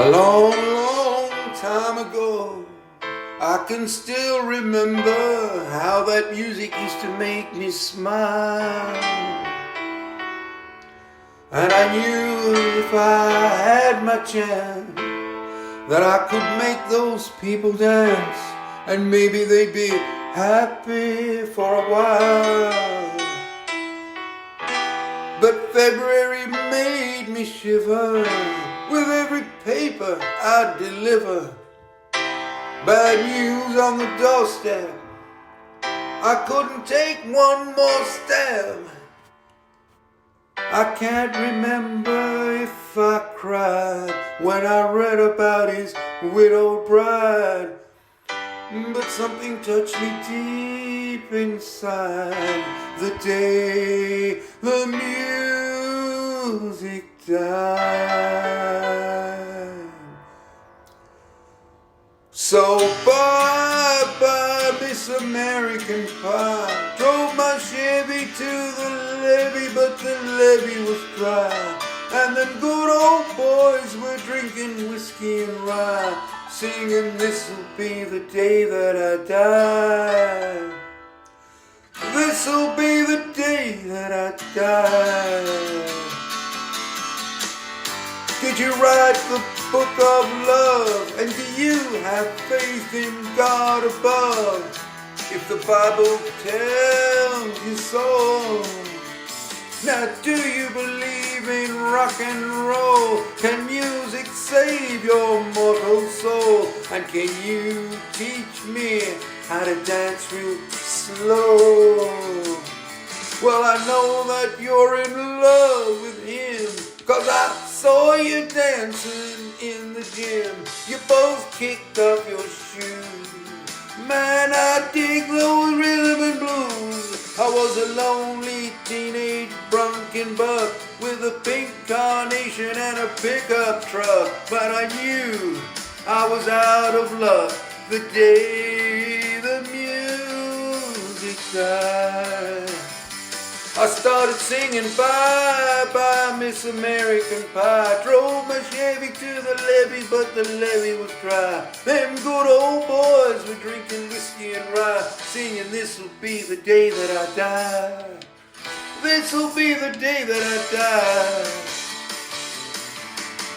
A long, long time ago, I can still remember how that music used to make me smile. And I knew if I had my chance that I could make those people dance, and maybe they'd be happy for a while. But February made me shiver with every paper I deliver. Bad news on the doorstep, I couldn't take one more stab. I can't remember if I cried when I read about his widowed bride, but something touched me deep inside the day the music died. So bye-bye, Miss American Pie. Drove my Chevy to the levee, but the levee was dry. And them good old boys were drinking whiskey and rye, singing, "This'll be the day that I die. This'll be the day that I die." Did you write the book of love? And do you have faith in God above? If the Bible tells you so. Now do you believe in rock and roll? Can music save your mortal soul? And can you teach me how to dance real slow? Well, I know that you're in love with him, 'cause I saw you dancing in the gym. You both kicked off your shoes. Man, I dig those rhythm and blues. I was a lonely teenage Bronco buck with a pink carnation and a pickup truck, but I knew I was out of luck the day the music died. I started singing bye-bye, Miss American Pie. Drove my Chevy to the levee, but the levee was dry. Them good old boys were drinking whiskey and rye, singing, "This'll be the day that I die. This'll be the day that I die."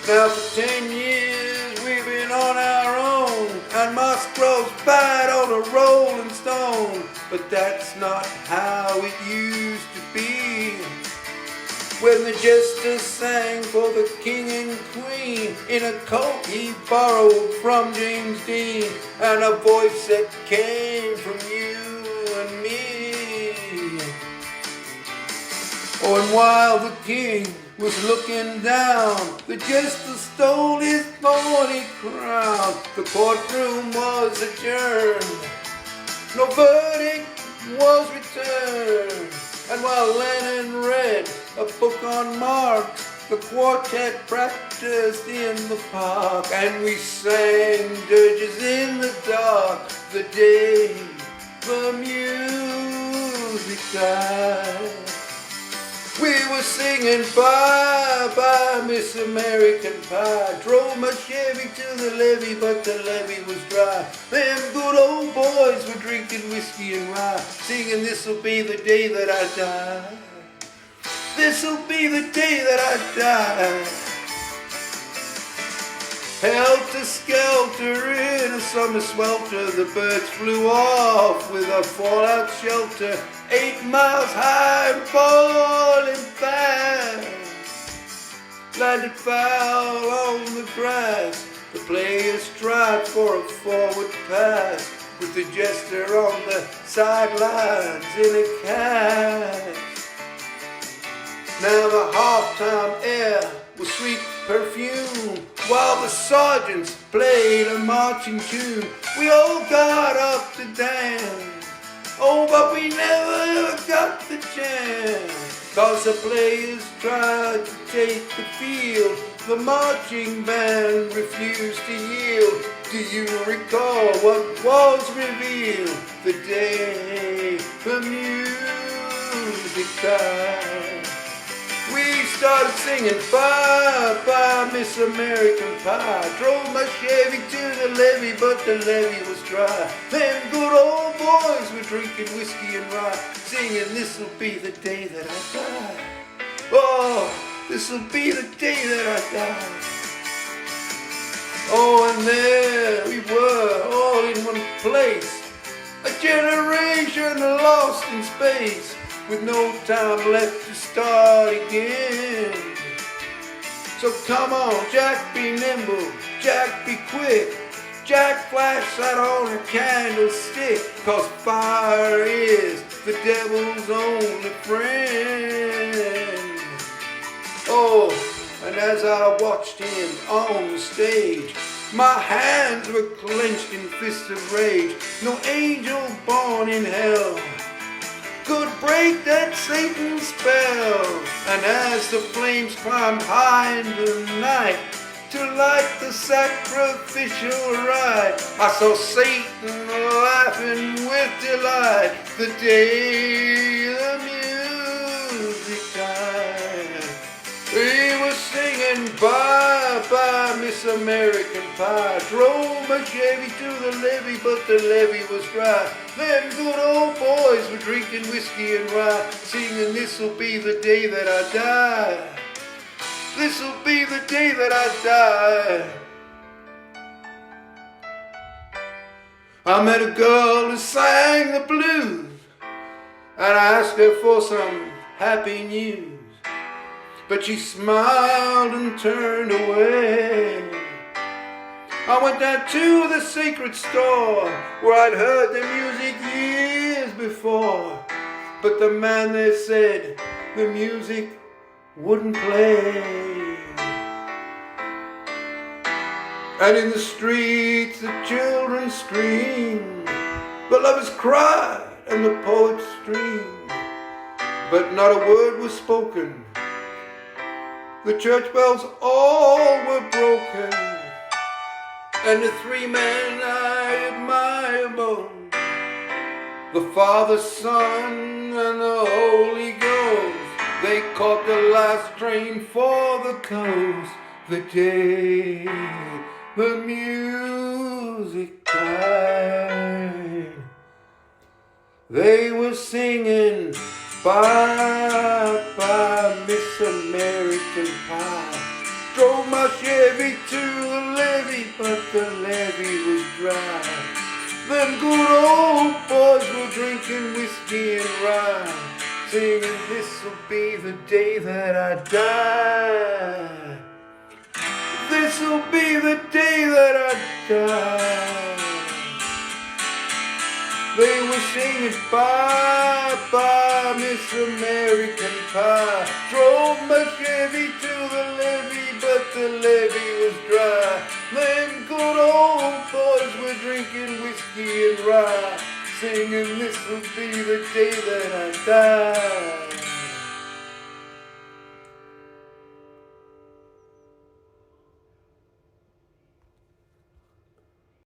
Now for 10 years we've been on our own, and my scrolls bite on a rolling stone. But that's not how it used to be, when the jester sang for the king and queen in a coat he borrowed from James Dean, and a voice that came from you and me. Oh, and while the king was looking down, the jester stole his thorny crown. The courtroom was adjourned, no verdict was returned. And while Lennon read a book on Marx, the quartet practiced in the park, and we sang dirges in the dark the day the music died. We were singing bye-bye, Miss American Pie. Drove my Chevy to the levee, but the levee was dry. Them good old boys were drinking whiskey and rye, singing, "This'll be the day that I die. This'll be the day that I die." Helter-skelter in a summer swelter, the birds flew off with a fallout shelter, 8 miles high and falling fast. Landed foul on the grass, the players tried for a forward pass, with the jester on the sidelines in a cast. Now the halftime air was sweet perfume, while the sergeants played a marching tune. We all got up to dance, oh, but we never got the chance, 'cause the players tried to take the field. The marching band refused to yield. Do you recall what was revealed the day the music died? We started singing bye bye Miss American Pie. Drove my Chevy to the levee, but the levee was dry. Them good old boys were drinking whiskey and rye, singing this'll be the day that I die. Oh, this'll be the day that I die. Oh, and there we were, all in one place, a generation lost in space, with no time left to start again. So come on, Jack, be nimble, Jack, be quick, Jack, flash that on a candlestick, 'cause fire is the devil's only friend. Oh, and as I watched him on the stage, my hands were clenched in fists of rage. No angel born in hell could break that Satan's spell. And as the flames climbed high into the night to light the sacrificial rite, I saw Satan laughing with delight the day the music died. We were singing bye bye Miss American Pie. Drove my Chevy to the levee, but the levee was dry. Them good old boys were drinking whiskey and rye, singing this'll be the day that I die. This'll be the day that I die. I met a girl who sang the blues, and I asked her for some happy news, but she smiled and turned away. I went down to the sacred store where I'd heard the music years before, but the man there said the music wouldn't play. And in the streets the children screamed, the lovers cried and the poets streamed, but not a word was spoken. The church bells all were broken, and the three men I admire most, the Father, Son, and the Holy Ghost, they caught the last train for the coast the day the music died. They were singing bye bye Miss American Pie. Drove my Chevy to the levee, but the levee was dry. Them good old boys were drinking whiskey and rye, singing this'll be the day that I die. This'll be the day that I die. They were singing bye bye Miss American Pie. Drove my Chevy to the levee, but the levee was dry. Them good old boys were drinking whiskey and rye, singing this'll be the day that I die.